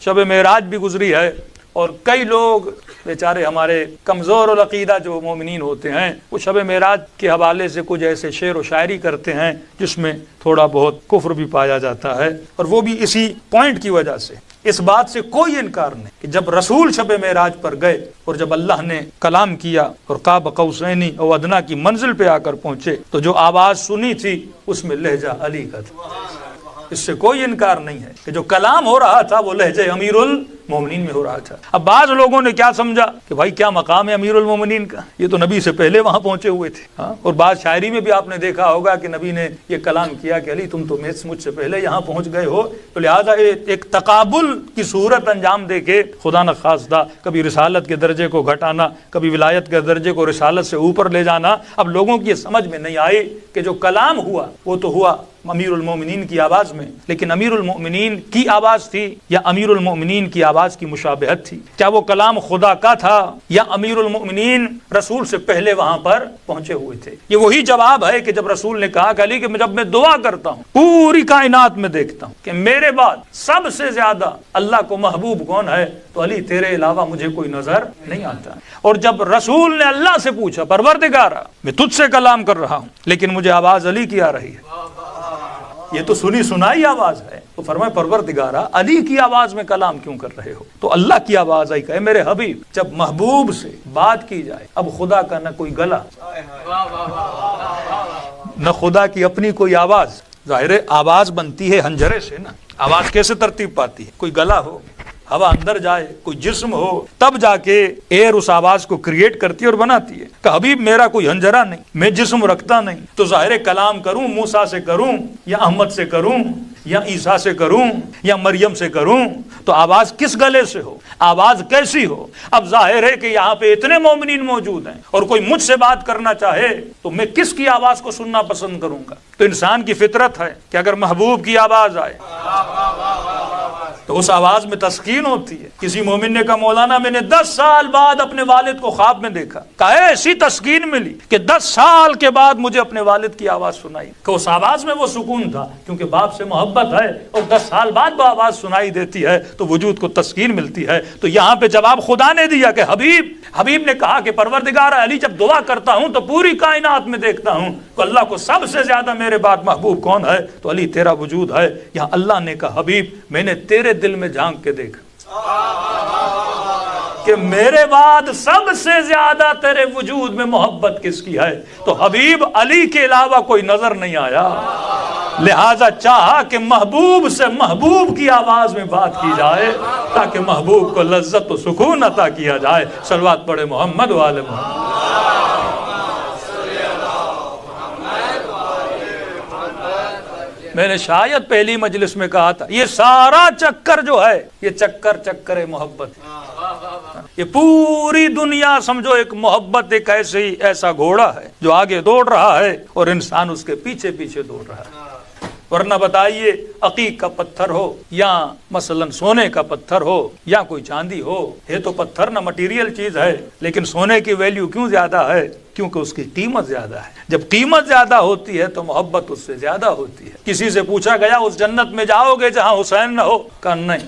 شب معراج بھی گزری ہے، اور کئی لوگ بیچارے ہمارے کمزور العقیدہ جو مومنین ہوتے ہیں وہ شب معراج کے حوالے سے کچھ ایسے شعر و شاعری کرتے ہیں جس میں تھوڑا بہت کفر بھی پایا جاتا ہے، اور وہ بھی اسی پوائنٹ کی وجہ سے۔ اس بات سے کوئی انکار نہیں کہ جب رسول شب معراج پر گئے اور جب اللہ نے کلام کیا اور قاب قوسین او ادنا کی منزل پہ آ کر پہنچے تو جو آواز سنی تھی اس میں لہجہ علی کا تھا۔ اس سے کوئی انکار نہیں ہے کہ جو کلام ہو رہا تھا وہ لہجہ امیر المومنین میں ہو رہا تھا۔ اب بعض لوگوں نے کیا سمجھا کہ بھائی کیا مقام ہے امیر المومنین کا، یہ تو نبی سے پہلے وہاں پہنچے ہوئے تھے۔ اور بعض شاعری میں بھی آپ نے دیکھا ہوگا کہ نبی نے یہ کلام کیا کہ علی تم تو مجھ سے پہلے یہاں پہنچ گئے ہو، تو لہٰذا ایک تقابل کی صورت انجام دے کے خدا نخواستہ کبھی رسالت کے درجے کو گھٹانا، کبھی ولایت کے درجے کو رسالت سے اوپر لے جانا، اب لوگوں کی یہ سمجھ میں نہیں آئی کہ جو کلام ہوا وہ تو ہوا امیر المومنین کی آواز میں، لیکن امیر المومنین کی آواز تھی یا امیر المومنین کی آواز کی مشابہت تھی؟ کیا وہ کلام خدا کا تھا یا امیر المومنین رسول سے پہلے وہاں پر پہنچے ہوئے تھے؟ یہ وہی جواب ہے کہ جب رسول نے کہا کہ علی کہ جب میں دعا کرتا ہوں پوری کائنات میں دیکھتا ہوں کہ میرے بعد سب سے زیادہ اللہ کو محبوب کون ہے تو علی تیرے علاوہ مجھے کوئی نظر نہیں آتا۔ اور جب رسول نے اللہ سے پوچھا پروردگارا میں تجھ سے کلام کر رہا ہوں لیکن مجھے آواز علی کی آ رہی ہے، یہ تو سنی سنائی آواز ہے، تو فرمائے پروردگارا علی کی آواز میں کلام کیوں کر رہے ہو؟ تو اللہ کی آواز آئی کہ میرے حبیب جب محبوب سے بات کی جائے، اب خدا کا نہ کوئی گلا نہ خدا کی اپنی کوئی آواز، ظاہر ہے آواز بنتی ہے حنجرے سے نا، آواز کیسے ترتیب پاتی ہے؟ کوئی گلا ہو، ہوا اندر جائے، کوئی جسم ہو، تب جا کے ایئر اس آواز کو کریٹ کرتی ہے اور بناتی ہے۔ کہ حبیب میرا کوئی ہنجرہ نہیں، میں جسم رکھتا نہیں، تو ظاہر کلام کروں موسیٰ سے کروں یا احمد سے کروں یا عیسیٰ سے کروں یا مریم سے کروں تو آواز کس گلے سے ہو، آواز کیسی ہو؟ اب ظاہر ہے کہ یہاں پہ اتنے مومنین موجود ہیں اور کوئی مجھ سے بات کرنا چاہے تو میں کس کی آواز کو سننا پسند کروں گا؟ تو انسان کی فطرت ہے کہ اگر محبوب کی آواز آئے تو اس آواز میں تسکین ہوتی ہے۔ کسی مومن نے کہا مولانا میں نے 10 سال بعد اپنے والد کو خواب میں دیکھا، کہا ایسی تسکین ملی کہ 10 سال کے بعد مجھے اپنے والد کی آواز سنائی، کہ اس آواز میں وہ سکون تھا کیونکہ باپ سے محبت ہے، اور 10 سال بعد وہ آواز سنائی دیتی ہے تو وجود کو تسکین ملتی ہے۔ تو یہاں پہ جواب خدا نے دیا کہ حبیب نے کہا کہ پروردگار علی جب دعا کرتا ہوں تو پوری کائنات میں دیکھتا ہوں کہ اللہ کو سب سے زیادہ میرے بعد محبوب کون ہے تو علی تیرا وجود ہے۔ یہاں اللہ نے کہا حبیب میں نے تیرے دل میں جھانک کے دیکھا کہ میرے بعد سب سے زیادہ تیرے وجود میں محبت کس کی ہے، تو حبیب علی کے علاوہ کوئی نظر نہیں آیا، لہذا چاہا کہ محبوب سے محبوب کی آواز میں بات کی جائے تاکہ محبوب کو لذت و سکون عطا کیا جائے۔ صلوات پڑھے محمد و آل محمد۔ میں نے شاید پہلی مجلس میں کہا تھا یہ سارا چکر جو ہے یہ چکر محبت ہے۔ یہ پوری دنیا سمجھو ایک محبت ایک ایسا گھوڑا ہے جو آگے دوڑ رہا ہے اور انسان اس کے پیچھے پیچھے دوڑ رہا ہے۔ ورنہ بتائیے عقیق کا پتھر ہو یا مثلا سونے کا پتھر ہو یا کوئی چاندی ہو، یہ تو پتھر نہ مٹیریل چیز ہے، لیکن سونے کی ویلیو کیوں زیادہ ہے؟ کیونکہ اس کی قیمت زیادہ ہے۔ جب قیمت زیادہ ہوتی ہے تو محبت اس سے زیادہ ہوتی ہے۔ کسی سے پوچھا گیا اس جنت میں جاؤ گے جہاں حسین نہ ہو؟ کہا نہیں۔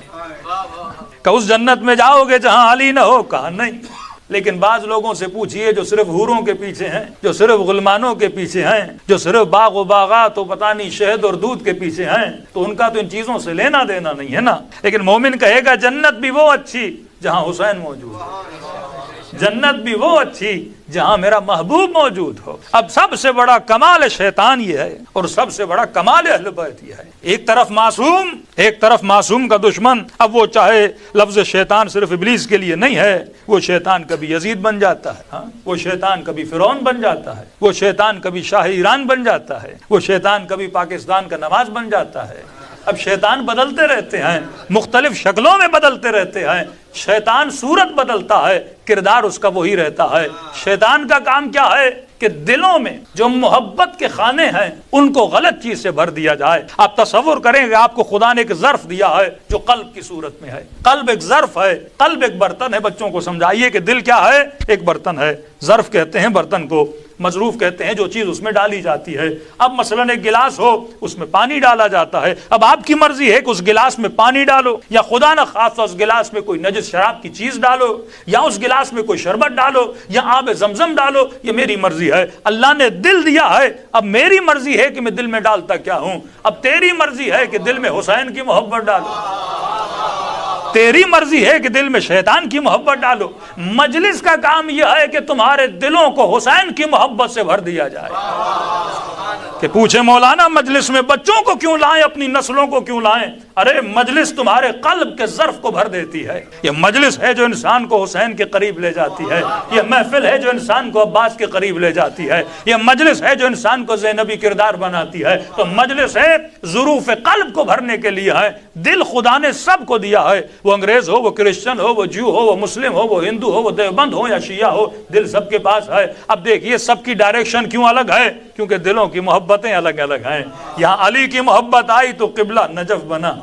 کہ اس جنت میں جاؤ گے جہاں علی نہ ہو؟ کہا نہیں۔ لیکن بعض لوگوں سے پوچھئے جو صرف حوروں کے پیچھے ہیں، جو صرف غلمانوں کے پیچھے ہیں، جو صرف باغ و باغات و پتہ نہیں شہد اور دودھ کے پیچھے ہیں، تو ان کا تو ان چیزوں سے لینا دینا نہیں ہے نا۔ لیکن مومن کہے گا جنت بھی وہ اچھی جہاں حسین موجود ہے، جنت بھی وہ اچھی جہاں میرا محبوب موجود ہو۔ اب سب سے بڑا کمال شیطان یہ ہے اور سب سے بڑا کمال اہل بیت یہ ہے، ایک طرف معصوم کا دشمن۔ اب وہ چاہے لفظ شیطان صرف ابلیس کے لیے نہیں ہے، وہ شیطان کبھی یزید بن جاتا ہے، وہ شیطان کبھی فرعون بن جاتا ہے، وہ شیطان کبھی شاہ ایران بن جاتا ہے، وہ شیطان کبھی پاکستان کا نواز بن جاتا ہے۔ اب شیطان بدلتے رہتے ہیں، مختلف شکلوں میں بدلتے رہتے ہیں، شیطان صورت بدلتا ہے، کردار اس کا وہی رہتا ہے۔ شیطان کا کام کیا ہے کہ دلوں میں جو محبت کے خانے ہیں ان کو غلط چیز سے بھر دیا جائے۔ آپ تصور کریں کہ آپ کو خدا نے ایک ظرف دیا ہے جو قلب کی صورت میں ہے، قلب ایک ظرف ہے، قلب ایک برتن ہے۔ بچوں کو سمجھائیے کہ دل کیا ہے؟ ایک برتن ہے، ظرف کہتے ہیں برتن کو۔ مظروف کہتے ہیں جو چیز اس میں ڈالی جاتی ہے. اب مثلاً ایک گلاس ہو, اس میں پانی ڈالا جاتا ہے, اب آپ کی مرضی ہے کہ اس گلاس میں پانی ڈالو یا خدا نہ خواستہ اس گلاس میں کوئی نجس شراب کی چیز ڈالو یا اس گلاس میں کوئی شربت ڈالو یا آب زمزم ڈالو, یہ میری مرضی ہے. اللہ نے دل دیا ہے, اب میری مرضی ہے کہ میں دل میں ڈالتا کیا ہوں. اب تیری مرضی ہے کہ دل میں حسین کی محبت ڈالو, تیری مرضی ہے کہ دل میں شیطان کی محبت ڈالو. مجلس کا کام یہ ہے کہ تمہارے دلوں کو حسین کی محبت سے بھر دیا جائے. کہ پوچھے مولانا مجلس میں بچوں کو کیوں لائیں, اپنی نسلوں کو کیوں لائیں؟ ارے مجلس تمہارے قلب کے ظرف کو بھر دیتی ہے. یہ مجلس ہے جو انسان کو حسین کے قریب لے جاتی ہے, یہ محفل ہے جو انسان کو عباس کے قریب لے جاتی ہے, یہ مجلس ہے جو انسان کو زینبی کردار بناتی ہے. تو مجلس ہے ظروف قلب کو بھرنے کے لیے ہے. دل خدا نے سب کو دیا ہے, وہ انگریز ہو, وہ کرسچن ہو, وہ جو ہو, وہ مسلم ہو, وہ ہندو ہو, وہ دیوبند ہو یا شیعہ ہو, دل سب کے پاس ہے. اب دیکھیے سب کی ڈائریکشن کیوں الگ ہے؟ کیونکہ دلوں کی محبتیں الگ الگ ہیں. یہاں علی کی محبت آئی تو قبلہ نجف بنا,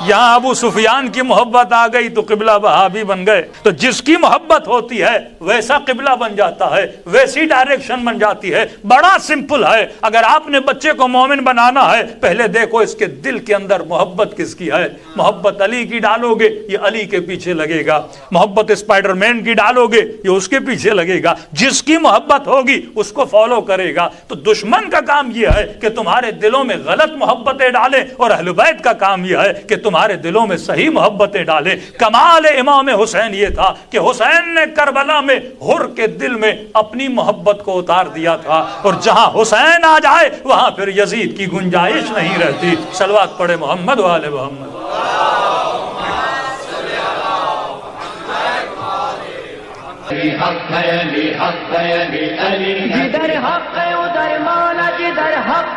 یہاں ابو سفیان کی محبت آ گئی تو قبلہ وہابی بن گئے. تو جس کی محبت ہوتی ہے ویسا قبلہ بن جاتا ہے, ویسی ڈائریکشن بن جاتی ہے. بڑا سمپل ہے. اگر آپ نے بچے کو مومن بنانا ہے, پہلے دیکھو اس کے دل کے اندر محبت کس کی ہے. محبت علی کی ڈالو گے, یہ علی کے پیچھے لگے گا. محبت اسپائڈر مین کی ڈالو گے, یہ اس کے پیچھے لگے گا. جس کی محبت ہوگی اس کو فالو کرے گا. تو دشمن کا کام یہ ہے کہ تمہارے دلوں میں غلط محبتیں ڈالے, اور اہل بیت کا کام یہ ہے کہ تمہارے دلوں میں صحیح محبتیں ڈالے. کمال امام حسین یہ تھا کہ حسین نے کربلا میں حر کے دل میں اپنی محبت کو اتار دیا تھا, اور جہاں حسین آ جائے وہاں پھر یزید کی گنجائش نہیں رہتی. صلوات پڑھے محمد و آل محمد. جدھر حق ہے ادھر مولا, جدھر حق